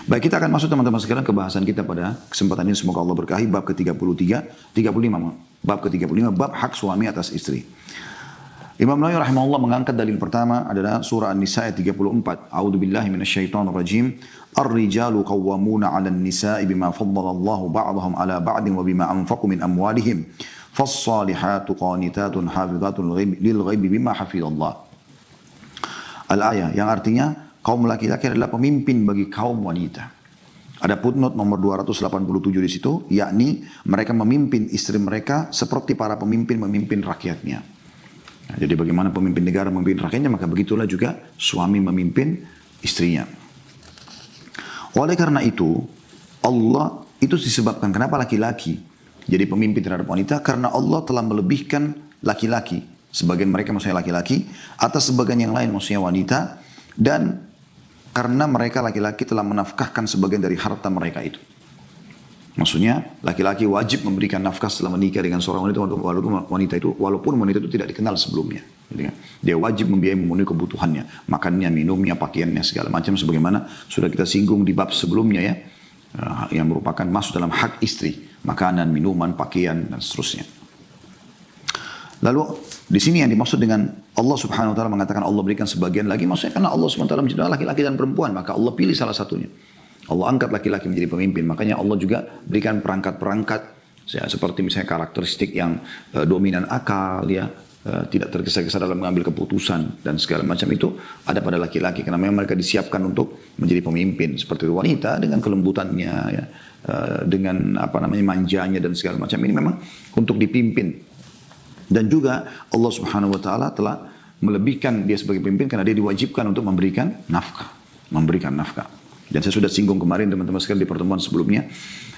Baik, kita akan masuk teman-teman sekalian ke bahasan kita pada kesempatan ini. Semoga Allah berkahi. Bab ke-33, 35. Bab ke-35, bab hak suami atas istri. Imam Nawawi rahimahullah mengangkat dalil pertama adalah surah An-Nisa ayat 34. A'udzubillahi minasyaitonirrajim. Ar-rijalu qawwamuna 'alan nisa'i bima faddalallahu ba'dahum 'ala ba'din wa bima anfaqu min amwalihim. Fas-salihatu qanitatun hafizatun lil ghaibi bima hafizallah. Al-ayah yang artinya kaum laki-laki adalah pemimpin bagi kaum wanita. Ada footnote nomor 287 di situ, yakni mereka memimpin istri mereka seperti para pemimpin memimpin rakyatnya. Nah, jadi bagaimana pemimpin negara memimpin rakyatnya, maka begitulah juga suami memimpin istrinya. Oleh karena itu, Allah itu disebabkan kenapa laki-laki jadi pemimpin terhadap wanita, karena Allah telah melebihkan laki-laki, sebagian mereka maksudnya laki-laki, atas sebagian yang lain maksudnya wanita, dan karena mereka laki-laki telah menafkahkan sebagian dari harta mereka itu. Maksudnya laki-laki wajib memberikan nafkah setelah menikah dengan seorang wanita, walaupun wanita itu tidak dikenal sebelumnya. Dia wajib membiayai memenuhi kebutuhannya, makannya, minumnya, pakaiannya, segala macam sebagaimana sudah kita singgung di bab sebelumnya ya, yang merupakan masuk dalam hak istri, makanan, minuman, pakaian dan seterusnya. Lalu di sini yang dimaksud dengan Allah Subhanahu wa taala mengatakan Allah berikan sebagian lagi, maksudnya karena Allah Subhanahu wa taala menciptakan laki-laki dan perempuan, maka Allah pilih salah satunya. Allah angkat laki-laki menjadi pemimpin, makanya Allah juga berikan perangkat-perangkat ya, seperti misalnya karakteristik yang dominan akal ya, tidak tergesa-gesa dalam mengambil keputusan dan segala macam itu ada pada laki-laki, karena memang mereka disiapkan untuk menjadi pemimpin. Seperti wanita dengan kelembutannya ya, dengan manjanya dan segala macam ini memang untuk dipimpin. Dan juga Allah Subhanahu wa taala telah melebihkan dia sebagai pemimpin karena dia diwajibkan untuk memberikan nafkah. Dan saya sudah singgung kemarin teman-teman sekalian di pertemuan sebelumnya,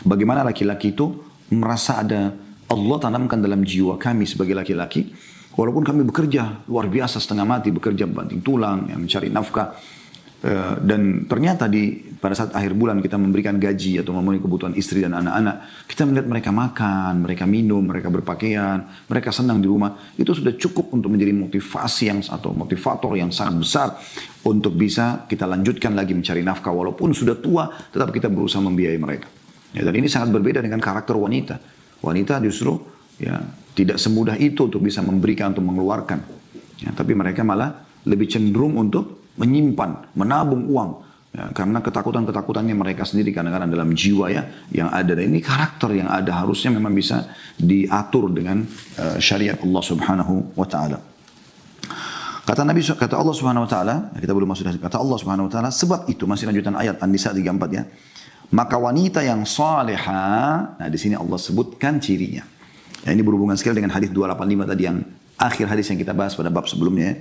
bagaimana laki-laki itu merasa ada Allah tanamkan dalam jiwa kami sebagai laki-laki, walaupun kami bekerja luar biasa setengah mati, bekerja banting tulang, ya, mencari nafkah, dan ternyata pada saat akhir bulan kita memberikan gaji atau memenuhi kebutuhan istri dan anak-anak, kita melihat mereka makan, mereka minum, mereka berpakaian, mereka senang di rumah, itu sudah cukup untuk menjadi motivator yang sangat besar untuk bisa kita lanjutkan lagi mencari nafkah, walaupun sudah tua tetap kita berusaha membiayai mereka ya. Dan ini sangat berbeda dengan karakter wanita. Wanita justru ya tidak semudah itu untuk bisa memberikan atau mengeluarkan ya, tapi mereka malah lebih cenderung untuk menyimpan, menabung uang ya, karena ketakutannya mereka sendiri kadang-kadang dalam jiwa ya yang ada. Dan ini karakter yang ada harusnya memang bisa diatur dengan syariat Allah Subhanahu wa taala. Kata Allah Subhanahu wa taala, kita belum masuk, kata Allah Subhanahu wa taala, sebab itu masih lanjutan ayat An-Nisa 34 ya. Maka wanita yang salihah, nah di sini Allah sebutkan cirinya. Ya, ini berhubungan sekali dengan hadis 285 tadi yang akhir hadis yang kita bahas pada bab sebelumnya ya.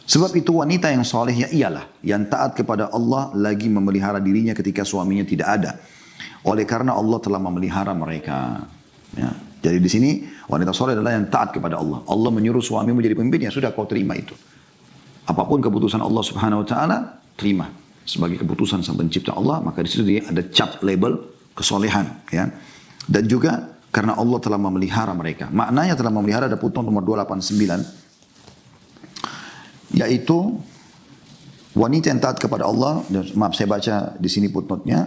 Sebab itu wanita yang saleh ialah yang taat kepada Allah lagi memelihara dirinya ketika suaminya tidak ada. Oleh karena Allah telah memelihara mereka. Ya. Jadi di sini wanita saleh adalah yang taat kepada Allah. Allah menyuruh suami menjadi pemimpin, ya sudah kau terima itu. Apapun keputusan Allah Subhanahu wa taala, terima sebagai keputusan sang pencipta Allah, maka di situ dia ada cap label kesolehan ya. Dan juga karena Allah telah memelihara mereka. Maknanya telah memelihara ada footnote nomor 289. Yaitu wanita yang taat kepada Allah. Maaf, saya baca di sini footnote-nya.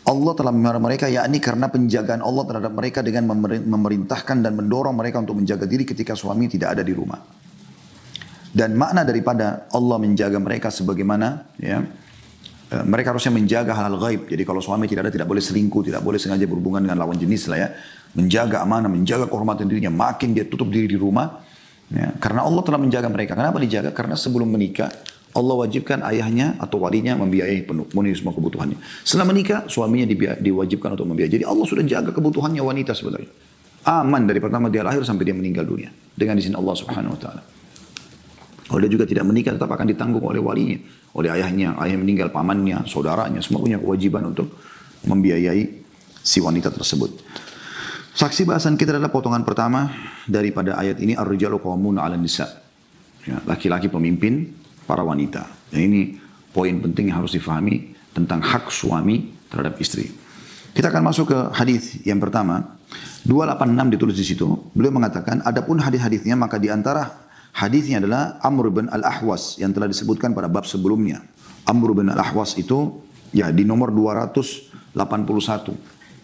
Allah telah memelihara mereka, yakni karena penjagaan Allah terhadap mereka dengan memerintahkan dan mendorong mereka untuk menjaga diri ketika suami tidak ada di rumah. Dan makna daripada Allah menjaga mereka sebagaimana ya, mereka harusnya menjaga hal-hal gaib. Jadi kalau suami tidak ada, tidak boleh selingkuh, tidak boleh sengaja berhubungan dengan lawan jenis lah ya. Menjaga amanah, menjaga kehormatan dirinya. Makin dia tutup diri di rumah. Ya, karena Allah telah menjaga mereka. Kenapa dijaga? Karena sebelum menikah Allah wajibkan ayahnya atau walinya membiayai penuhi semua kebutuhannya. Setelah menikah suaminya diwajibkan untuk membiayai. Jadi Allah sudah jaga kebutuhannya wanita sebenarnya. Aman dari pertama dia lahir sampai dia meninggal dunia dengan izin Allah Subhanahu wa taala. Kalau dia juga tidak menikah tetap akan ditanggung oleh walinya, oleh ayahnya meninggal, pamannya, saudaranya, semua punya kewajiban untuk membiayai si wanita tersebut. Saksi bahasan kita adalah potongan pertama daripada ayat ini, ar-rijalu qawwamuna 'alan nisa. Ya, laki-laki pemimpin para wanita. Dan ini poin penting yang harus difahami tentang hak suami terhadap istri. Kita akan masuk ke hadis yang pertama, 286 ditulis di situ. Beliau mengatakan, adapun hadis-hadisnya maka di antara hadisnya adalah Amr bin Al-Ahwas yang telah disebutkan pada bab sebelumnya. Amr bin Al-Ahwas itu ya di nomor 281.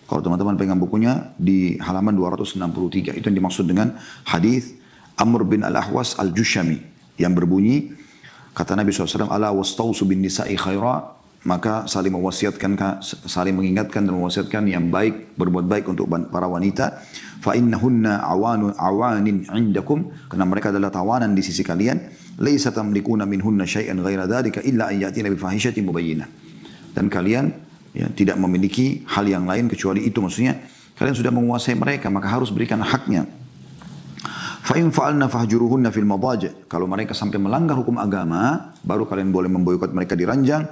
Kalau teman-teman pegang bukunya di halaman 263. Itu yang dimaksud dengan hadis Amr bin Al-Ahwas Al-Jushami yang berbunyi, kata Nabi SAW, ala wastausu bin nisa'i khaira, maka saling mewasiatkan, saling mengingatkan dan mewasiatkan yang baik, berbuat baik untuk para wanita. Fa innahunna awanin indakum, karena mereka adalah tawanan di sisi kalian. Laisa tamlikuna minhunna syai'an ghaira dzalika illa an yatina bi fahishatin mubayyinah. Dan kalian ya, tidak memiliki hal yang lain kecuali itu, maksudnya kalian sudah menguasai mereka, maka harus berikan haknya. Fa'in fa'alna fahjuruhunna fil madaji'. Kalau mereka sampai melanggar hukum agama, baru kalian boleh memboikot mereka di ranjang.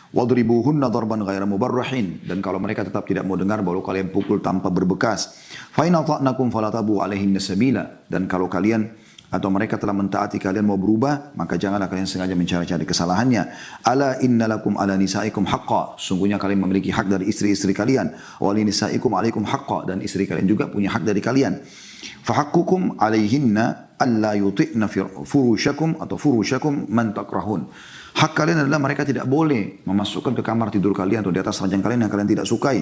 Wadribuhunna darban ghaira mubarrahin. Dan kalau mereka tetap tidak mau dengar, baru kalian pukul tanpa berbekas. Fa'in ata'nakum falatabu alaihinna sabila. Dan kalau kalian atau mereka telah mentaati kalian mau berubah, maka janganlah kalian sengaja mencari-cari kesalahannya. Ala innalakum ala nisaikum haqqa. Sungguhnya kalian memiliki hak dari istri-istri kalian. Wa li nisaikum alaikum haqqa. Dan istri kalian juga punya hak dari kalian. Fahakkukum alaihinna alla yuti'na furushakum atau furushakum man takrahun. Hak kalian adalah mereka tidak boleh memasukkan ke kamar tidur kalian atau di atas ranjang kalian yang kalian tidak sukai.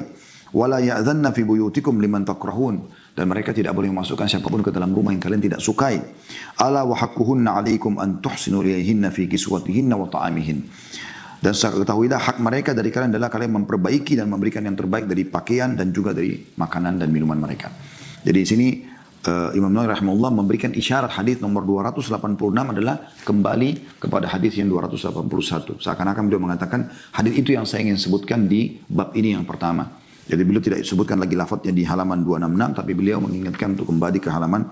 Wala ya'dhanna fi buyutikum liman takrahun. Dan mereka tidak boleh memasukkan siapapun ke dalam rumah yang kalian tidak sukai. Ala wa hakkuhunna alaikum an tuhsinu ilayhinna fi kiswatihinna wa ta'amihin. Dan ketahuilah hak mereka dari kalian adalah kalian memperbaiki dan memberikan yang terbaik dari pakaian dan juga dari makanan dan minuman mereka. Jadi di sini Imam Nawawi rahimahullah memberikan isyarat hadis nomor 286 adalah kembali kepada hadis yang 281. Seakan-akan beliau mengatakan hadis itu yang saya ingin sebutkan di bab ini yang pertama. Jadi beliau tidak sebutkan lagi lafadznya di halaman 266, tapi beliau mengingatkan untuk kembali ke halaman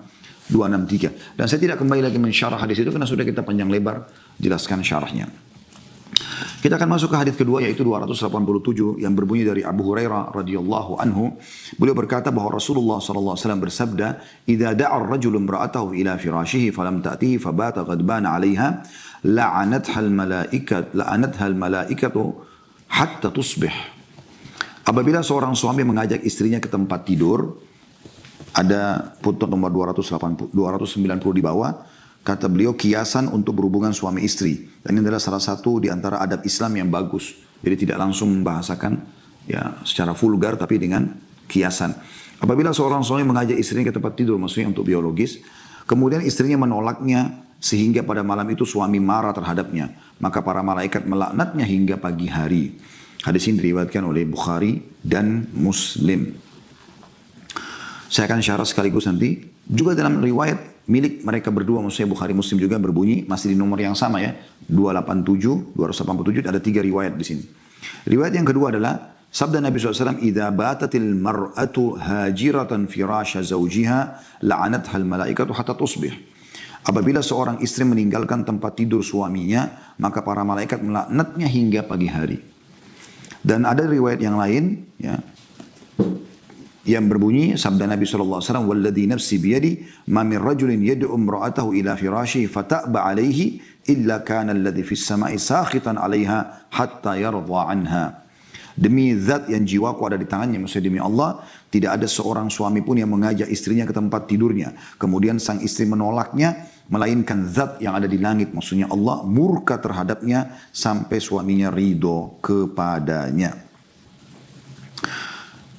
263. Dan saya tidak kembali lagi mensyarah hadis itu karena sudah kita panjang lebar jelaskan syarahnya. Kita akan masuk ke hadis kedua yaitu 287 yang berbunyi dari Abu Hurairah radhiyallahu anhu. Beliau berkata bahwa Rasulullah sallallahu alaihi wasallam bersabda, "Idza da'a ar-rajulu imra'atahu ila firashihi falam ta'tihi fabata ghadbana 'alayha, la'anatha al-mala'ikatu hatta tusbih." Apabila seorang suami mengajak istrinya ke tempat tidur, ada footnote nomor 290 di bawah. Kata beliau kiasan untuk berhubungan suami istri. Dan ini adalah salah satu di antara adab Islam yang bagus. Jadi tidak langsung membahasakan ya secara vulgar tapi dengan kiasan. Apabila seorang suami mengajak istrinya ke tempat tidur, maksudnya untuk biologis, kemudian istrinya menolaknya sehingga pada malam itu suami marah terhadapnya, maka para malaikat melaknatnya hingga pagi hari. Hadis ini diriwayatkan oleh Bukhari dan Muslim. Saya akan syarah sekaligus nanti. Juga dalam riwayat milik mereka berdua, maksudnya Bukhari Muslim juga berbunyi, masih di nomor yang sama ya, 287, ada 3 riwayat di sini. Riwayat yang kedua adalah, sabda Nabi SAW, "Idza batatil mar'atu hajiratan firasha zawjiha, la'anathal malaikatu hatta tusbih." Apabila seorang istri meninggalkan tempat tidur suaminya, maka para malaikat melaknatnya hingga pagi hari. Dan ada riwayat yang lain, ya, yang berbunyi sabda Nabi SAW, "Walladhi nafsi biyadi, ma min rajulin yad'u imra'atahu ila firashihi fata'ba 'alayhi illa kana alladhi fis sama'i sakhitan 'alayha hatta yarda 'anha." Demi zat yang jiwaku ada di tangannya, maksudnya demi Allah, tidak ada seorang suami pun yang mengajak istrinya ke tempat tidurnya, kemudian sang istri menolaknya, melainkan zat yang ada di langit, maksudnya Allah, murka terhadapnya sampai suaminya ridho kepadanya.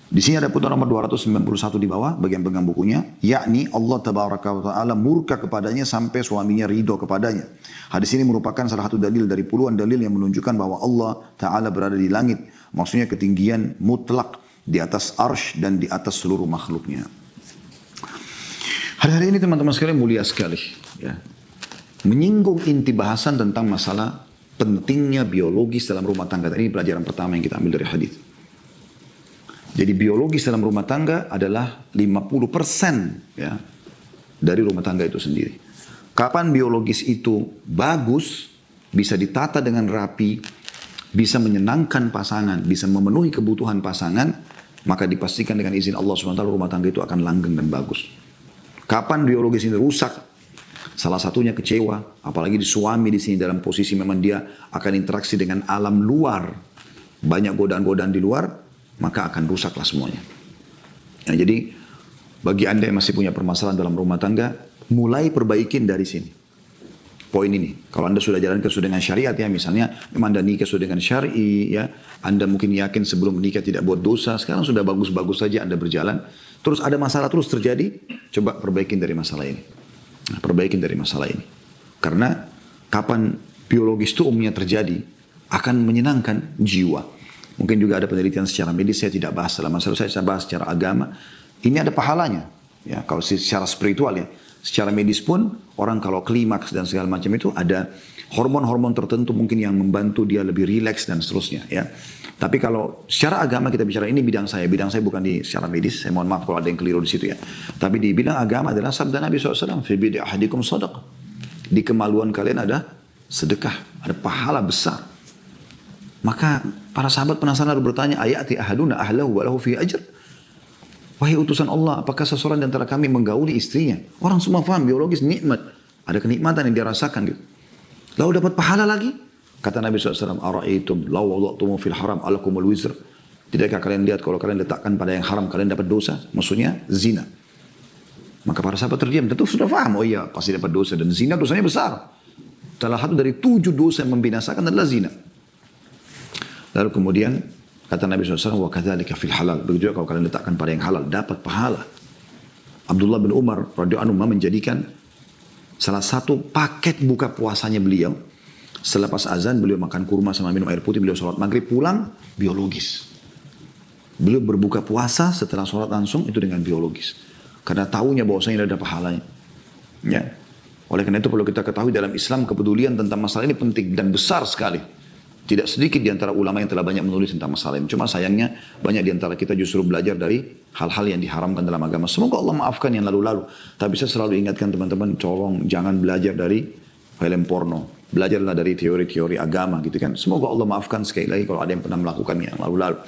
Di sini ada footnote nomor 291 di bawah, bagian pegang bukunya, yakni Allah tabaraka wa ta'ala murka kepadanya sampai suaminya ridho kepadanya. Hadis ini merupakan salah satu dalil dari puluhan dalil yang menunjukkan bahwa Allah ta'ala berada di langit. Maksudnya ketinggian mutlak di atas arsy dan di atas seluruh makhluknya. Hari-hari ini teman-teman sekalian mulia sekali. Ya. Menyinggung inti bahasan tentang masalah pentingnya biologis dalam rumah tangga. Ini pelajaran pertama yang kita ambil dari hadis. Jadi biologis dalam rumah tangga adalah 50% ya, dari rumah tangga itu sendiri. Kapan biologis itu bagus, bisa ditata dengan rapi, bisa menyenangkan pasangan, bisa memenuhi kebutuhan pasangan, maka dipastikan dengan izin Allah SWT rumah tangga itu akan langgeng dan bagus. Kapan biologis ini rusak, salah satunya kecewa, apalagi di suami di sini dalam posisi memang dia akan interaksi dengan alam luar, banyak godaan-godaan di luar, maka akan rusaklah semuanya. Nah, jadi bagi Anda yang masih punya permasalahan dalam rumah tangga, mulai perbaikin dari sini. poin ini. Kalau Anda sudah jalankan sesuai dengan syariat ya, misalnya memang Anda nikah sesuai dengan syar'i ya, Anda mungkin yakin sebelum menikah tidak buat dosa, sekarang sudah bagus-bagus saja Anda berjalan, terus ada masalah terus terjadi, coba perbaikin dari masalah ini. Nah, perbaikin dari masalah ini. Karena kapan biologis itu umumnya terjadi, akan menyenangkan jiwa. Mungkin juga ada penelitian secara medis, saya tidak bahas dalam masalah, saya bahas secara agama. Ini ada pahalanya. Ya, kalau secara spiritual ya. Secara medis pun, orang kalau klimaks dan segala macam itu ada hormon-hormon tertentu mungkin yang membantu dia lebih rileks dan seterusnya ya. Tapi kalau secara agama kita bicara, ini bidang saya bukan di secara medis, saya mohon maaf kalau ada yang keliru di situ ya. Tapi di bidang agama adalah sabda Nabi SAW, fi bid'i ahadikum shadaqah. Di kemaluan kalian ada sedekah, ada pahala besar. Maka para sahabat penasaran lalu bertanya, ayati ahaduna ahlahu wa lahu fi ajr. Wahai utusan Allah, apakah seseorang di antara kami menggauli istrinya? Orang semua faham biologis nikmat. Ada kenikmatan yang dia rasakan gitu. Lalu dapat pahala lagi? Kata Nabi SAW, ara'aitum law wada'tumu fil haram alakumul wizr. Tidakkah kalian lihat kalau kalian letakkan pada yang haram kalian dapat dosa? Maksudnya zina. Maka para sahabat terdiam. Tentu sudah faham, oh iya pasti dapat dosa. Dan zina dosanya besar. Salah satu dari 7 dosa yang membinasakan adalah zina. Lalu kemudian kata Nabi SAW, wa kadzalika fil halal. Begitu juga kalau kalian letakkan pada yang halal, dapat pahala. Abdullah bin Umar radhiyallahu anhu menjadikan salah satu paket buka puasanya beliau. Selepas azan beliau makan kurma sama minum air putih, beliau sholat maghrib pulang, biologis. Beliau berbuka puasa setelah sholat langsung itu dengan biologis. Karena tahunya bahwasanya ada pahalanya. Ya. Oleh karena itu perlu kita ketahui dalam Islam kepedulian tentang masalah ini penting dan besar sekali. Tidak sedikit di antara ulama yang telah banyak menulis tentang masalah ini. Cuma sayangnya banyak di antara kita justru belajar dari hal-hal yang diharamkan dalam agama. Semoga Allah maafkan yang lalu-lalu. Tapi saya selalu ingatkan teman-teman, tolong jangan belajar dari film porno. Belajarlah dari teori-teori agama gitu kan. Semoga Allah maafkan sekali lagi kalau ada yang pernah melakukannya yang lalu-lalu.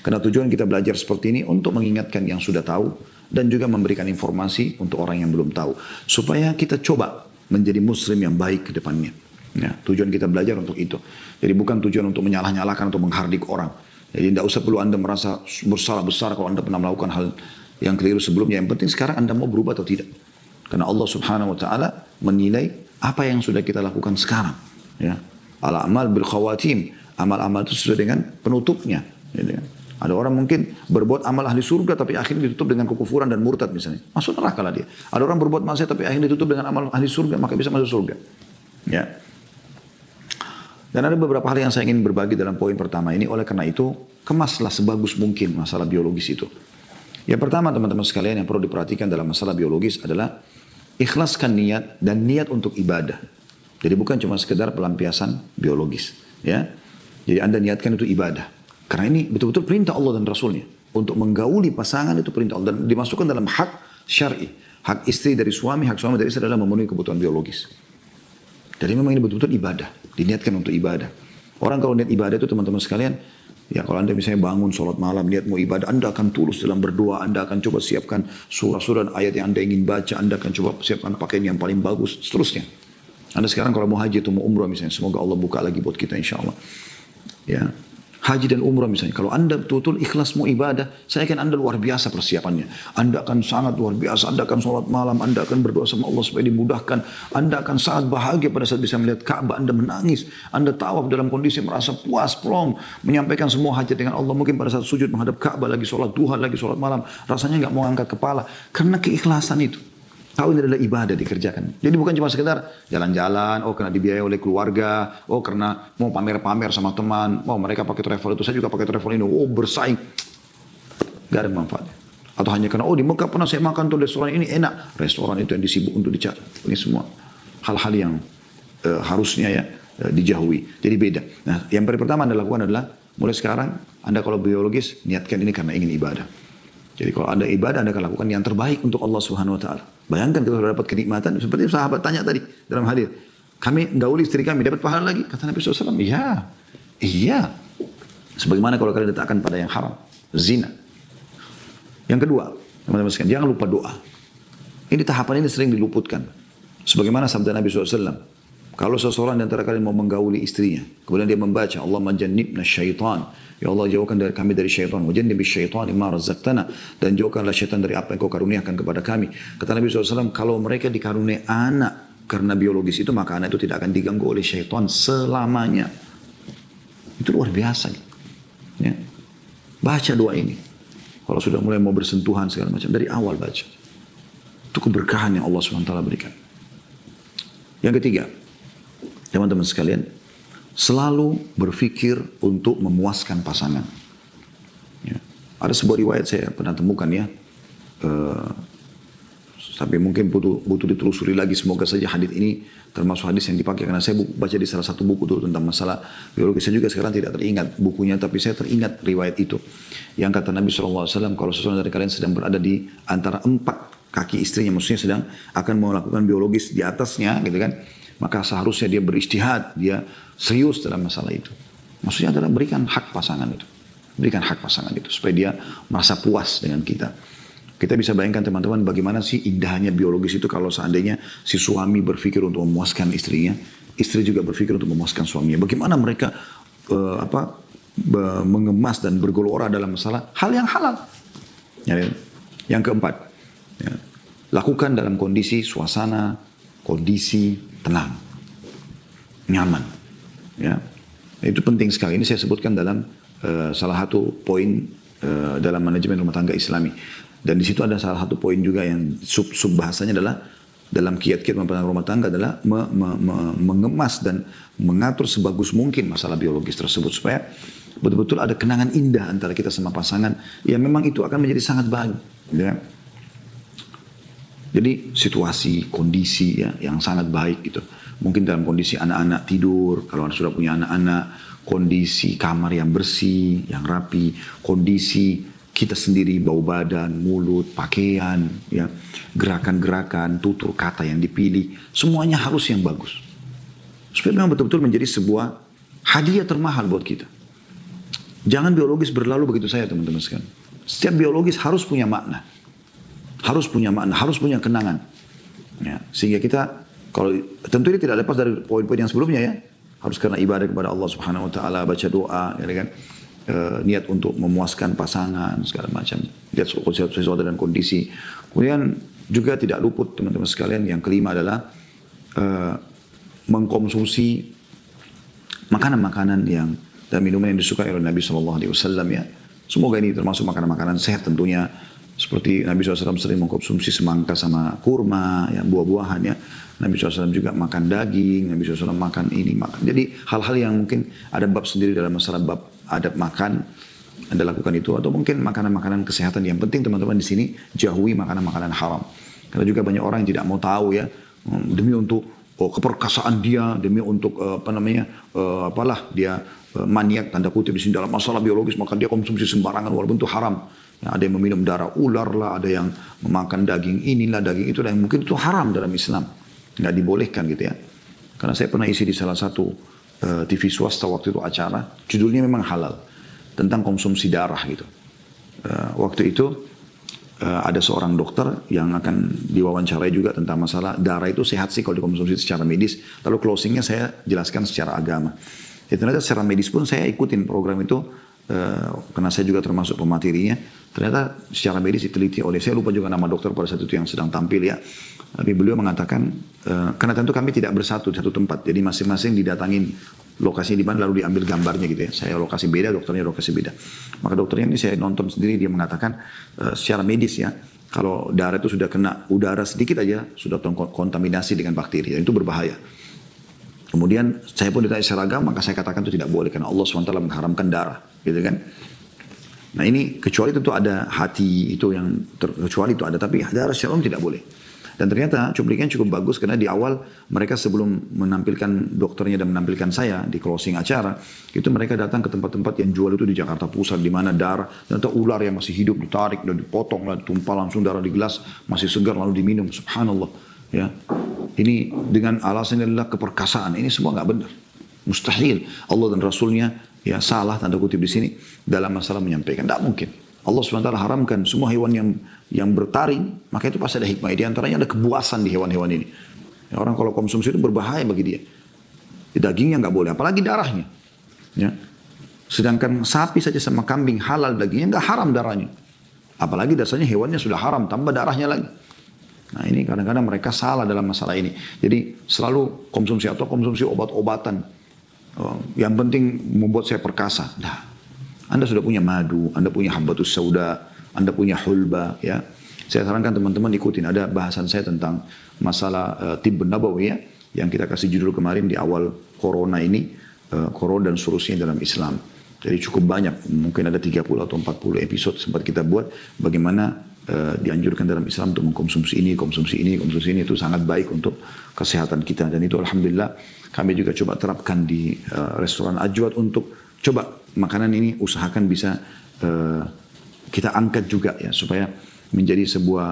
Karena tujuan kita belajar seperti ini untuk mengingatkan yang sudah tahu dan juga memberikan informasi untuk orang yang belum tahu. Supaya kita coba menjadi muslim yang baik ke depannya. Ya, tujuan kita belajar untuk itu. Jadi bukan tujuan untuk menyalah-nyalahkan atau menghardik orang. Jadi tidak usah perlu Anda merasa bersalah besar kalau Anda pernah melakukan hal yang keliru sebelumnya. Yang penting sekarang Anda mau berubah atau tidak. Karena Allah Subhanahu wa taala menilai apa yang sudah kita lakukan sekarang. Ya. Al-amal bil khawatim. Amal-amal itu sesuai dengan penutupnya. Gitu. Ada orang mungkin berbuat amal ahli surga tapi akhirnya ditutup dengan kekufuran dan murtad misalnya. Masuk neraka lah dia. Ada orang berbuat maksiat tapi akhirnya ditutup dengan amal ahli surga maka bisa masuk surga. Ya. Dan ada beberapa hal yang saya ingin berbagi dalam poin pertama ini. Oleh karena itu, kemaslah sebagus mungkin masalah biologis itu. Yang pertama teman-teman sekalian yang perlu diperhatikan dalam masalah biologis adalah ikhlaskan niat dan niat untuk ibadah. Jadi bukan cuma sekedar pelampiasan biologis. Ya. Jadi Anda niatkan itu ibadah. Karena ini betul-betul perintah Allah dan Rasulnya. Untuk menggauli pasangan itu perintah Allah. Dan dimasukkan dalam hak syar'i. Hak istri dari suami, hak suami dari istri adalah memenuhi kebutuhan biologis. Jadi memang ini betul-betul ibadah. Diniatkan untuk ibadah. Orang kalau niat ibadah itu teman-teman sekalian, ya kalau Anda misalnya bangun sholat malam, niat mau ibadah, Anda akan tulus dalam berdoa, Anda akan coba siapkan surah-surah dan ayat yang Anda ingin baca, Anda akan coba siapkan pakaian yang paling bagus, seterusnya. Anda sekarang kalau mau haji atau mau umrah misalnya, semoga Allah buka lagi buat kita insya Allah. Ya. Haji dan umrah misalnya, kalau Anda betul-betul ikhlas mau ibadah, saya yakin Anda luar biasa persiapannya. Anda akan sangat luar biasa, Anda akan sholat malam, Anda akan berdoa sama Allah supaya dimudahkan. Anda akan sangat bahagia pada saat bisa melihat Ka'bah, Anda menangis. Anda tawaf dalam kondisi merasa puas, plong, menyampaikan semua hajat dengan Allah. Mungkin pada saat sujud menghadap Ka'bah, lagi sholat duha, lagi sholat malam, rasanya nggak mau angkat kepala. Karena keikhlasan itu. Tahu ini adalah ibadah dikerjakan. Jadi bukan cuma sekedar jalan-jalan, oh karena dibiayai oleh keluarga, oh karena mau pamer-pamer sama teman, oh mereka pakai travel itu, saya juga pakai travel ini, oh bersaing. Gak ada manfaatnya. Atau hanya karena, oh di Mekah pernah saya makan tuh restoran ini enak. Restoran itu yang disibuk untuk dicari. Ini semua hal-hal yang harusnya ya dijauhi. Jadi beda. Nah yang pertama Anda lakukan adalah, mulai sekarang Anda kalau biologis, niatkan ini karena ingin ibadah. Jadi kalau Anda ibadah, Anda akan lakukan yang terbaik untuk Allah Subhanahu wa taala. Bayangkan kita sudah dapat kenikmatan seperti sahabat tanya tadi dalam hadis. Kami gauli istri kami dapat pahala lagi? Kata Nabi SAW, iya. Iya. Sebagaimana kalau kalian letakkan pada yang haram, zina. Yang kedua, teman-teman sekalian, jangan lupa doa. Ini tahapan ini sering diluputkan. Sebagaimana sabda Nabi SAW, kalau seseorang di antara kalian mau menggauli istrinya, kemudian dia membaca, Allahumma jannibna syaitan. Ya Allah jauhkan kami dari syaitan. Wajannibis syaitan ma razaqtana. Dan jauhkanlah syaitan dari apa yang kau karuniakan kepada kami. Kata Nabi SAW, kalau mereka dikaruniai anak karena biologis itu, maka anak itu tidak akan diganggu oleh syaitan selamanya. Itu luar biasa. Ya. Baca doa ini. Kalau sudah mulai mau bersentuhan segala macam, dari awal baca. Itu keberkahan yang Allah SWT berikan. Yang ketiga, teman-teman sekalian, selalu berpikir untuk memuaskan pasangan. Ya. Ada sebuah riwayat saya pernah temukan ya, tapi mungkin butuh ditelusuri lagi. Semoga saja hadis ini termasuk hadis yang dipakai, karena saya baca di salah satu buku tuh tentang masalah biologi. Saya juga sekarang tidak teringat bukunya, tapi saya teringat riwayat itu. Yang kata Nabi SAW, kalau seseorang dari kalian sedang berada di antara 4 kaki istrinya, maksudnya sedang akan melakukan biologis di atasnya, gitu kan, maka seharusnya dia beristihad, dia serius dalam masalah itu. Maksudnya adalah berikan hak pasangan itu. Berikan hak pasangan itu, supaya dia merasa puas dengan kita. Kita bisa bayangkan teman-teman bagaimana sih indahnya biologis itu kalau seandainya si suami berpikir untuk memuaskan istrinya, istri juga berpikir untuk memuaskan suaminya. Bagaimana mereka mengemas dan bergelora dalam masalah hal yang halal. Yang keempat, ya, lakukan dalam kondisi suasana, kondisi tenang, nyaman. Ya, itu penting sekali. Ini saya sebutkan dalam salah satu poin dalam manajemen rumah tangga Islami. Dan di situ ada salah satu poin juga yang sub bahasanya adalah dalam kiat-kiat rumah tangga adalah mengemas dan mengatur sebagus mungkin masalah biologis tersebut supaya betul-betul ada kenangan indah antara kita sama pasangan. Ya memang itu akan menjadi sangat baik. Ya. Jadi situasi, kondisi ya yang sangat baik gitu. Mungkin dalam kondisi anak-anak tidur, kalau sudah punya anak-anak, kondisi kamar yang bersih, yang rapi, kondisi kita sendiri, bau badan, mulut, pakaian, ya, gerakan-gerakan, tutur kata yang dipilih, semuanya harus yang bagus. Supaya memang betul-betul menjadi sebuah hadiah termahal buat kita. Jangan biologis berlalu begitu saja teman-teman sekalian. Setiap biologis harus punya makna. Harus punya makna, harus punya kenangan. Ya, sehingga kita, kalau tentu ini tidak lepas dari poin-poin yang sebelumnya ya. Harus karena ibadah kepada Allah Subhanahu Wa Taala, baca doa, ya kan. Niat untuk memuaskan pasangan segala macam, lihat sesuatu dan kondisi. Kemudian juga tidak luput teman-teman sekalian, yang kelima adalah mengkonsumsi makanan-makanan yang dan minuman yang disukai oleh Nabi SAW ya. Semoga ini termasuk makanan-makanan sehat tentunya, seperti Nabi SAW sering mengkonsumsi semangka sama kurma, ya, buah-buahan ya. Nabi SAW juga makan daging, Nabi SAW makan ini, makan. Jadi hal-hal yang mungkin ada bab sendiri dalam masalah bab adab makan, Anda lakukan itu. Atau mungkin makanan-makanan kesehatan. Yang penting teman-teman di sini jauhi makanan-makanan haram. Karena juga banyak orang yang tidak mau tahu ya, demi untuk keperkasaan dia, demi untuk dia maniak tanda kutip di sini dalam masalah biologis, maka dia konsumsi sembarangan walaupun itu haram. Ya, ada yang meminum darah ular lah, ada yang memakan daging inilah, daging itu, dan mungkin itu haram dalam Islam. Nggak dibolehkan gitu ya. Karena saya pernah isi di salah satu TV swasta waktu itu acara, judulnya memang halal, tentang konsumsi darah gitu. Waktu itu ada seorang dokter yang akan diwawancarai juga tentang masalah darah itu sehat sih kalau dikonsumsi secara medis. Lalu closingnya saya jelaskan secara agama. Ya, ternyata secara medis pun saya ikutin program itu, karena saya juga termasuk pematerinya. Ternyata secara medis diteliti oleh, saya lupa juga nama dokter pada saat itu yang sedang tampil ya. Tapi beliau mengatakan, karena tentu kami tidak bersatu di satu tempat, jadi masing-masing didatangin lokasinya di mana lalu diambil gambarnya gitu ya. Saya lokasi beda, dokternya lokasi beda. Maka dokternya ini saya nonton sendiri, dia mengatakan secara medis ya, kalau darah itu sudah kena udara sedikit aja sudah kontaminasi dengan bakteri, dan itu berbahaya. Kemudian saya pun ditanya secara agama, maka saya katakan itu tidak boleh karena Allah SWT mengharamkan darah, gitu kan. Nah ini kecuali itu ada hati itu yang kecuali itu ada, tapi darah secara umum tidak boleh. Dan ternyata cuplikan cukup bagus karena di awal mereka sebelum menampilkan dokternya dan menampilkan saya di closing acara, itu mereka datang ke tempat-tempat yang jual itu di Jakarta Pusat, di mana darah, ternyata ular yang masih hidup ditarik dan dipotong, lalu ditumpah langsung darah di gelas, masih segar lalu diminum, subhanallah. Ya, ini dengan alasan adalah keperkasaan, ini semua nggak benar, mustahil. Allah dan Rasulnya ya salah tanda kutip di sini dalam masalah menyampaikan, tidak mungkin. Allah SWT haramkan semua hewan yang bertaring, maka itu pasti ada hikmah. Di antaranya ada kebuasan di hewan-hewan ini. Ya, orang kalau konsumsi itu berbahaya bagi dia. Dagingnya nggak boleh, apalagi darahnya. Ya. Sedangkan sapi saja sama kambing halal dagingnya, nggak haram darahnya. Apalagi dasarnya hewannya sudah haram, tambah darahnya lagi. Nah ini kadang-kadang mereka salah dalam masalah ini. Jadi selalu konsumsi atau konsumsi obat-obatan. Yang penting membuat saya perkasa. Nah, Anda sudah punya madu, Anda punya habbatus sauda, Anda punya hulba. Ya. Saya sarankan teman-teman ikutin. Ada bahasan saya tentang masalah tibbun nabawi ya. Yang kita kasih judul kemarin di awal corona ini. Corona dan solusinya dalam Islam. Jadi cukup banyak. Mungkin ada 30 atau 40 episode sempat kita buat. Bagaimana dianjurkan dalam Islam untuk mengkonsumsi ini, konsumsi ini, konsumsi ini. Itu sangat baik untuk kesehatan kita. Dan itu alhamdulillah kami juga coba terapkan di restoran Ajwad untuk coba makanan ini usahakan bisa kita angkat juga ya. Supaya menjadi sebuah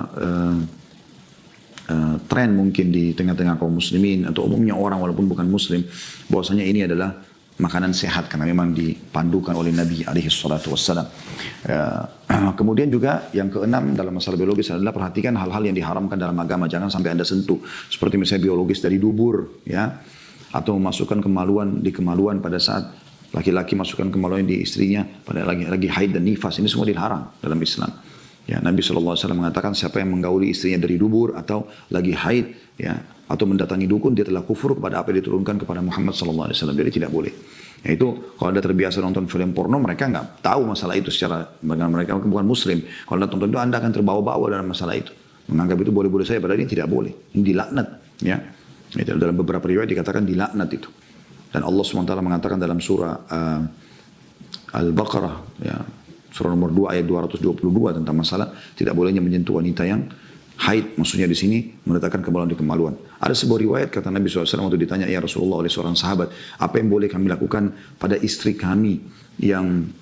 tren mungkin di tengah-tengah kaum muslimin atau umumnya orang walaupun bukan muslim. Bahwasanya ini adalah makanan sehat karena memang dipandukan oleh Nabi alaihi salatu wassalam. Kemudian juga yang keenam dalam masalah biologis adalah perhatikan hal-hal yang diharamkan dalam agama, jangan sampai Anda sentuh. Seperti misalnya biologis dari dubur ya, atau memasukkan kemaluan pada saat laki-laki masukkan kemaluan di istrinya pada lagi haid dan nifas, ini semua dilarang dalam Islam. Ya, Nabi SAW mengatakan siapa yang menggauli istrinya dari dubur atau lagi haid ya, atau mendatangi dukun, dia telah kufur kepada apa yang diturunkan kepada Muhammad SAW. Jadi tidak boleh. Ya, itu kalau Anda terbiasa nonton film porno, mereka nggak tahu masalah itu secara, mereka bukan muslim. Kalau Anda tonton itu, Anda akan terbawa-bawa dalam masalah itu. Menganggap itu boleh-boleh saja, padahal ini tidak boleh. Ini dilaknat. Ya. Itu dalam beberapa riwayat dikatakan dilaknat itu. Dan Allah SWT mengatakan dalam surah Al-Baqarah, ya, surah nomor 2 ayat 222 tentang masalah tidak bolehnya menyentuh wanita yang haid, maksudnya di sini meletakkan kemaluan di kemaluan. Ada sebuah riwayat kata Nabi SAW waktu ditanya ya Rasulullah oleh seorang sahabat, apa yang boleh kami lakukan pada istri kami yang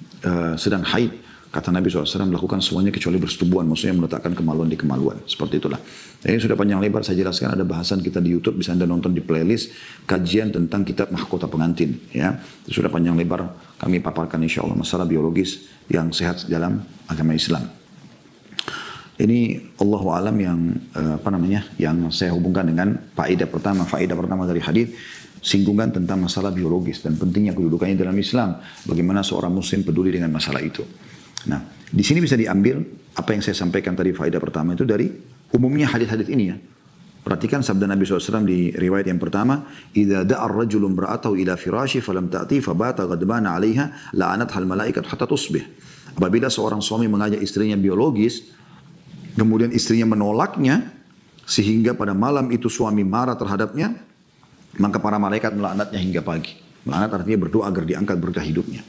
sedang haid? Kata Nabi SAW melakukan semuanya kecuali bersetubuhan, maksudnya meletakkan kemaluan di kemaluan. Seperti itulah. Dan ini sudah panjang lebar saya jelaskan, ada bahasan kita di YouTube, bisa Anda nonton di playlist kajian tentang kitab Mahkota Pengantin. Ya, itu sudah panjang lebar kami paparkan insya Allah masalah biologis yang sehat dalam agama Islam. Ini Allahu alam yang yang saya hubungkan dengan faedah pertama dari hadis, singgungan tentang masalah biologis dan pentingnya kedudukannya dalam Islam. Bagaimana seorang muslim peduli dengan masalah itu. Nah, di sini bisa diambil apa yang saya sampaikan tadi faedah pertama itu dari umumnya hadis-hadis ini ya. Perhatikan sabda Nabi SAW di riwayat yang pertama, "Idza da'a ar-rajulu imra'atahu ila firashi falam ta'ti fabata ghadbana 'alaiha la'anatha al-malaikat hatta tusbih." Apabila seorang suami mengajak istrinya biologis, kemudian istrinya menolaknya sehingga pada malam itu suami marah terhadapnya, maka para malaikat melaknatnya hingga pagi. Melaknat artinya berdoa agar diangkat berkah hidupnya.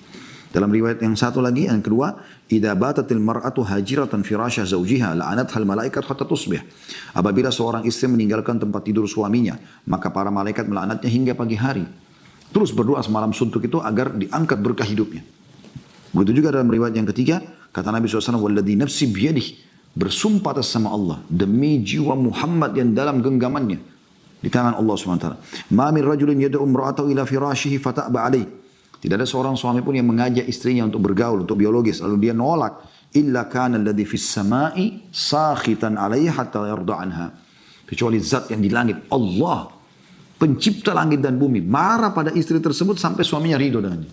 Dalam riwayat yang satu lagi, yang kedua, idza batatil mar'atu hajiratan firasha zawjiha la'anatha al-malaikat hatta tusbih. Apabila seorang istri meninggalkan tempat tidur suaminya, maka para malaikat melaknatnya hingga pagi hari. Terus berdoa semalam suntuk itu agar diangkat berkah hidupnya. Begitu juga dalam riwayat yang ketiga, kata Nabi SAW, walladzi nafsi biyadihi, bersumpah atas sama Allah demi jiwa Muhammad yang dalam genggamannya di tangan Allah SWT. Ma min rajulin yad'u imra'atahu ila firashihi fata'ba alayhi. Tidak ada seorang suami pun yang mengajak istrinya untuk bergaul, untuk biologis, lalu dia nolak. Illa kana alladhi fis sama'i sakhitan 'alaiha hatta yarda anha. Kecuali zat yang di langit, Allah, pencipta langit dan bumi, marah pada istri tersebut sampai suaminya ridho dengannya.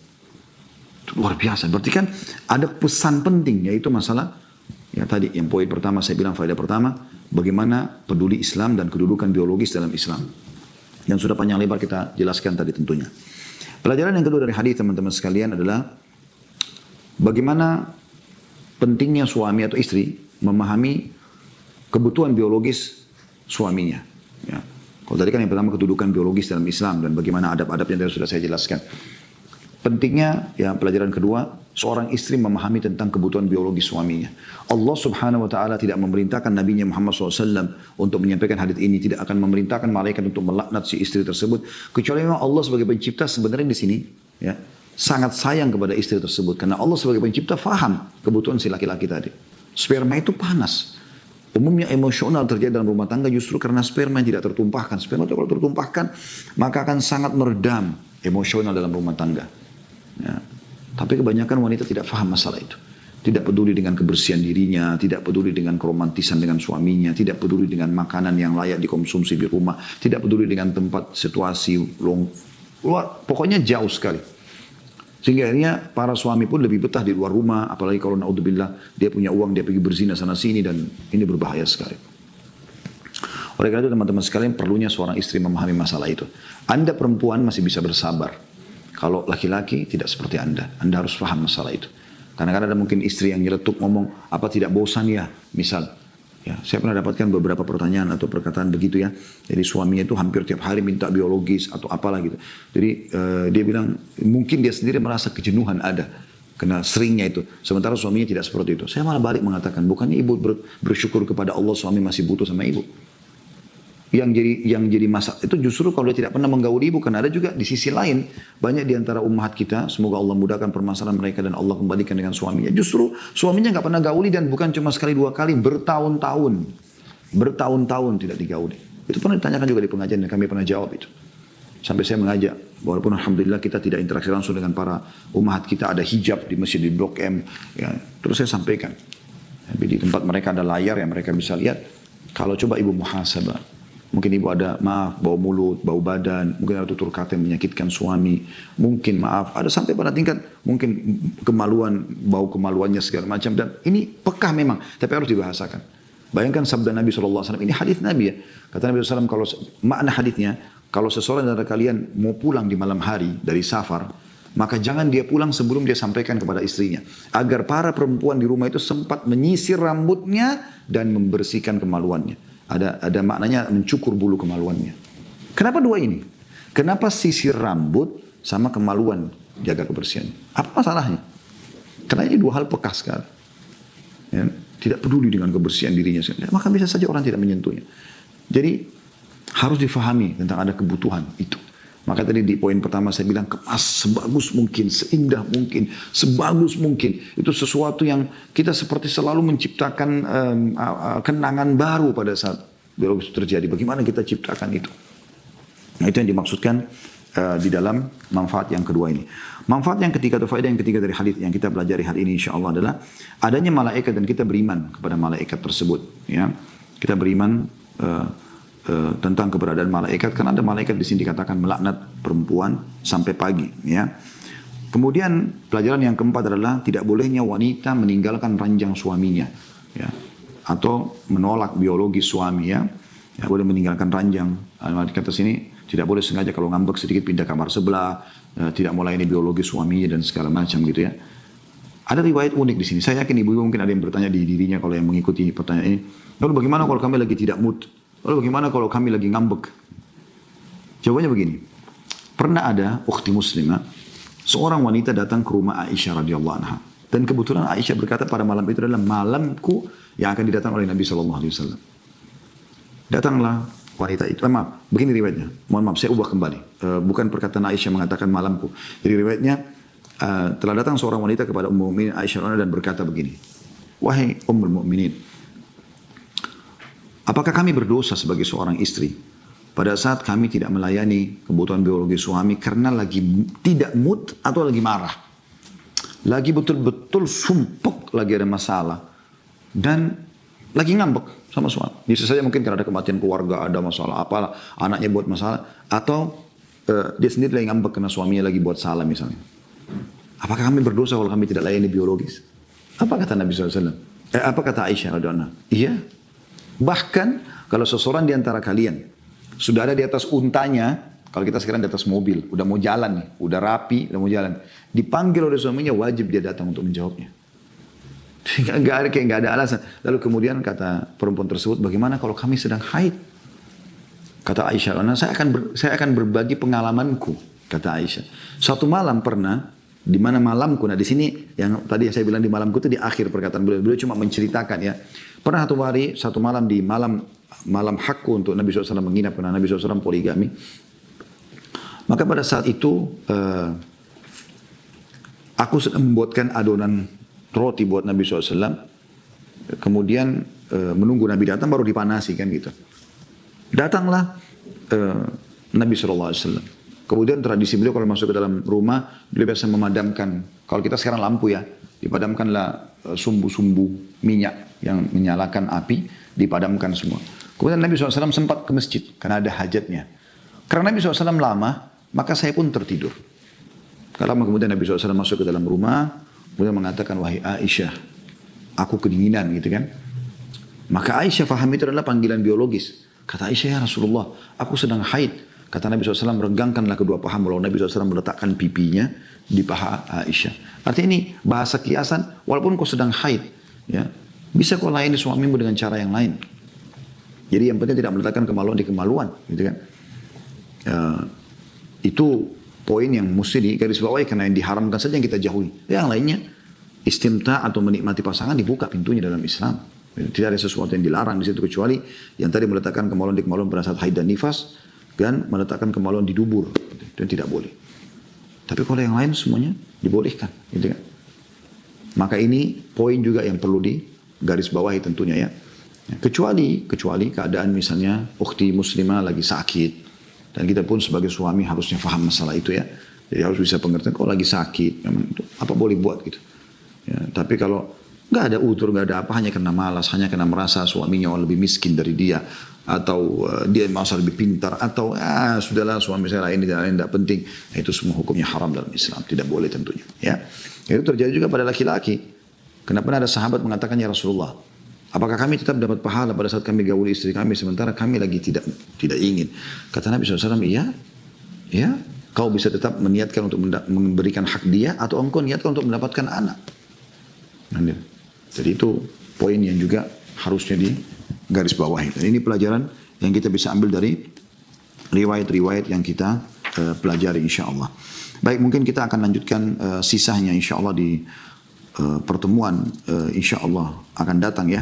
Itu luar biasa. Berarti kan ada pesan penting, yaitu masalah ya tadi yang poin pertama saya bilang faedah pertama, bagaimana peduli Islam dan kedudukan biologis dalam Islam. Yang sudah panjang lebar kita jelaskan tadi tentunya. Pelajaran yang kedua dari hadis teman-teman sekalian adalah bagaimana pentingnya suami atau istri memahami kebutuhan biologis suaminya. Ya. Kalau tadi kan yang pertama kedudukan biologis dalam Islam dan bagaimana adab-adabnya yang sudah saya jelaskan. Pentingnya ya pelajaran kedua, seorang istri memahami tentang kebutuhan biologis suaminya. Allah Subhanahu wa taala tidak memerintahkan Nabi Muhammad SAW untuk menyampaikan hadis ini, tidak akan memerintahkan malaikat untuk melaknat si istri tersebut, kecuali memang Allah sebagai pencipta sebenarnya di sini ya sangat sayang kepada istri tersebut karena Allah sebagai pencipta faham kebutuhan si laki-laki tadi. Sperma itu panas. Umumnya emosional terjadi dalam rumah tangga justru karena sperma yang tidak tertumpahkan. Sperma itu kalau tertumpahkan maka akan sangat meredam emosional dalam rumah tangga. Ya. Tapi kebanyakan wanita tidak paham masalah itu. Tidak peduli dengan kebersihan dirinya, tidak peduli dengan keromantisan dengan suaminya, tidak peduli dengan makanan yang layak dikonsumsi di rumah, tidak peduli dengan tempat situasi, pokoknya jauh sekali. Sehingga akhirnya para suami pun lebih betah di luar rumah, apalagi kalau naudzubillah dia punya uang, dia pergi berzina sana sini dan ini berbahaya sekali. Oleh karena itu teman-teman sekalian perlunya seorang istri memahami masalah itu. Anda perempuan masih bisa bersabar. Kalau laki-laki tidak seperti Anda harus paham masalah itu. Karena kan ada mungkin istri yang nyeletuk ngomong, apa tidak bosan ya, misal. Ya, saya pernah dapatkan beberapa pertanyaan atau perkataan begitu ya. Jadi suaminya itu hampir tiap hari minta biologis atau apalah gitu. Jadi dia bilang mungkin dia sendiri merasa kejenuhan ada. Karena seringnya itu. Sementara suaminya tidak seperti itu. Saya malah balik mengatakan, bukannya ibu bersyukur kepada Allah suami masih butuh sama ibu. Yang jadi masalah itu justru kalau dia tidak pernah menggauli ibu. Karena ada juga di sisi lain banyak di antara ummahat kita, semoga Allah mudahkan permasalahan mereka dan Allah kembalikan dengan suaminya. Justru suaminya nggak pernah gauli dan bukan cuma sekali dua kali, bertahun-tahun tidak digauli. Itu pernah ditanyakan juga di pengajian dan kami pernah jawab itu. Sampai saya mengajak, walaupun alhamdulillah kita tidak interaksi langsung dengan para ummahat kita, ada hijab di masjid di Blok M, ya, terus saya sampaikan. Tapi di tempat mereka ada layar yang mereka bisa lihat. Kalau coba ibu muhasabah. Mungkin ibu ada maaf, bau mulut, bau badan, mungkin ada tutur kata yang menyakitkan suami, mungkin maaf, ada sampai pada tingkat mungkin kemaluan, bau kemaluannya segala macam, dan ini pekah memang, tapi harus dibahasakan. Bayangkan sabda Nabi SAW, ini hadis Nabi ya, kata Nabi SAW, kalau makna hadisnya, kalau seseorang dari kalian mau pulang di malam hari dari safar, maka jangan dia pulang sebelum dia sampaikan kepada istrinya, agar para perempuan di rumah itu sempat menyisir rambutnya dan membersihkan kemaluannya. Ada maknanya mencukur bulu kemaluannya. Kenapa dua ini? Kenapa sisir rambut sama kemaluan jaga kebersihan? Apa masalahnya? Karena ini dua hal peka sekali. Ya, tidak peduli dengan kebersihan dirinya. Maka bisa saja orang tidak menyentuhnya. Jadi harus difahami tentang ada kebutuhan itu. Maka tadi di poin pertama saya bilang kemas sebagus mungkin, seindah mungkin, sebagus mungkin. Itu sesuatu yang kita seperti selalu menciptakan kenangan baru pada saat biologis terjadi. Bagaimana kita ciptakan itu? Nah itu yang dimaksudkan di dalam manfaat yang kedua ini. Manfaat yang ketiga atau faedah yang ketiga dari hadis yang kita pelajari hari ini insya Allah adalah adanya malaikat dan kita beriman kepada malaikat tersebut. Ya, kita beriman tentang keberadaan malaikat, karena ada malaikat di sini dikatakan melaknat perempuan sampai pagi. Ya. Kemudian pelajaran yang keempat adalah tidak bolehnya wanita meninggalkan ranjang suaminya, ya, atau menolak biologi suami. Ya, boleh meninggalkan ranjang. Kata sini tidak boleh sengaja kalau ngambek sedikit pindah kamar sebelah, tidak melayani biologi suaminya dan segala macam gitu ya. Ada riwayat unik di sini. Saya yakin ibu-ibu mungkin ada yang bertanya di dirinya kalau yang mengikuti pertanyaan ini. Lalu bagaimana kalau kami lagi tidak mood? Lalu bagaimana kalau kami lagi ngambek? Jawabannya begini. Pernah ada ukhti muslimah, seorang wanita datang ke rumah Aisyah radhiyallahu anha. Dan kebetulan Aisyah berkata pada malam itu adalah malamku yang akan didatang oleh Nabi SAW. Datanglah wanita itu. Maaf, begini riwayatnya. Mohon maaf, saya ubah kembali. Bukan perkataan Aisyah mengatakan malamku. Jadi riwayatnya, telah datang seorang wanita kepada Ummul Mukminin Aisyah dan berkata begini. Wahai Ummul Mukminin, apakah kami berdosa sebagai seorang istri pada saat kami tidak melayani kebutuhan biologi suami karena lagi tidak mood atau lagi marah? Lagi betul-betul sumpek, lagi ada masalah. Dan lagi ngambek sama suami. Bisa saja mungkin karena ada kematian keluarga, ada masalah apalah, anaknya buat masalah. Atau dia sendiri lagi ngambek karena suaminya lagi buat salah misalnya. Apakah kami berdosa kalau kami tidak layani biologis? Apa kata Nabi SAW? Apa kata Aisyah radhiyallahu anha? Iya. Bahkan kalau seseorang di antara kalian sudah ada di atas untanya, kalau kita sekarang di atas mobil, udah mau jalan nih, udah rapi, udah mau jalan, dipanggil oleh suaminya, wajib dia datang untuk menjawabnya. Gak ada alasan. Lalu kemudian kata perempuan tersebut, bagaimana kalau kami sedang haid? Kata Aisyah, saya akan berbagi pengalamanku. Kata Aisyah, suatu malam pernah, di mana malamku, nah di sini yang tadi saya bilang di malamku itu di akhir perkataan beliau cuma menceritakan ya. Pernah satu malam di malam hakku untuk Nabi SAW menginap karena Nabi SAW poligami. Maka pada saat itu aku sedang membuatkan adonan roti buat Nabi SAW. Kemudian menunggu Nabi datang baru dipanasi kan gitu. Datanglah Nabi SAW. Kemudian tradisi beliau kalau masuk ke dalam rumah, beliau biasa memadamkan. Kalau kita sekarang lampu ya, dipadamkanlah sumbu-sumbu minyak yang menyalakan api, dipadamkan semua. Kemudian Nabi SAW sempat ke masjid, karena ada hajatnya. Karena Nabi SAW lama, maka saya pun tertidur. Lama kemudian Nabi SAW masuk ke dalam rumah, kemudian mengatakan, wahai Aisyah, aku kedinginan gitu kan. Maka Aisyah faham itu adalah panggilan biologis. Kata Aisyah, ya Rasulullah, aku sedang haid. Kata Nabi SAW, regangkanlah kedua paha. Lalu Nabi SAW meletakkan pipinya di paha Aisyah. Artinya ini bahasa kiasan, walaupun kau sedang haid, ya, bisa kau layani suamimu dengan cara yang lain. Jadi yang penting tidak meletakkan kemaluan di kemaluan, gitu kan. Itu poin yang mesti digarisbawahi, karena yang diharamkan saja yang kita jauhi. Yang lainnya, istimta atau menikmati pasangan dibuka pintunya dalam Islam. Tidak ada sesuatu yang dilarang di situ, kecuali yang tadi meletakkan kemaluan di kemaluan pada saat haid dan nifas, dan meletakkan kemaluan di dubur, itu tidak boleh. Tapi kalau yang lain semuanya dibolehkan, gitu kan. Maka ini poin juga yang perlu digarisbawahi tentunya ya. Kecuali keadaan misalnya ukhti muslimah lagi sakit, dan kita pun sebagai suami harusnya paham masalah itu ya. Jadi harus bisa pengertian, kalau lagi sakit, memang itu apa boleh buat gitu. Ya, tapi kalau nggak ada utur, nggak ada apa, hanya karena malas, hanya karena merasa suaminya lebih miskin dari dia, atau dia merasa lebih pintar, atau sudahlah suami saya ini dan lain tidak penting, nah, itu semua hukumnya haram dalam Islam, tidak boleh tentunya. Ya, itu terjadi juga pada laki-laki. Kenapa ada sahabat mengatakan, ya Rasulullah, apakah kami tetap dapat pahala pada saat kami gauli istri kami sementara kami lagi tidak ingin? Kata Nabi SAW, iya, ya, kau bisa tetap meniatkan untuk memberikan hak dia, atau engkau niatkan untuk mendapatkan anak. Jadi itu poin yang juga harusnya digarisbawahi. Dan ini pelajaran yang kita bisa ambil dari riwayat-riwayat yang kita pelajari insyaAllah. Baik, mungkin kita akan lanjutkan sisanya insyaAllah di pertemuan insyaAllah akan datang ya.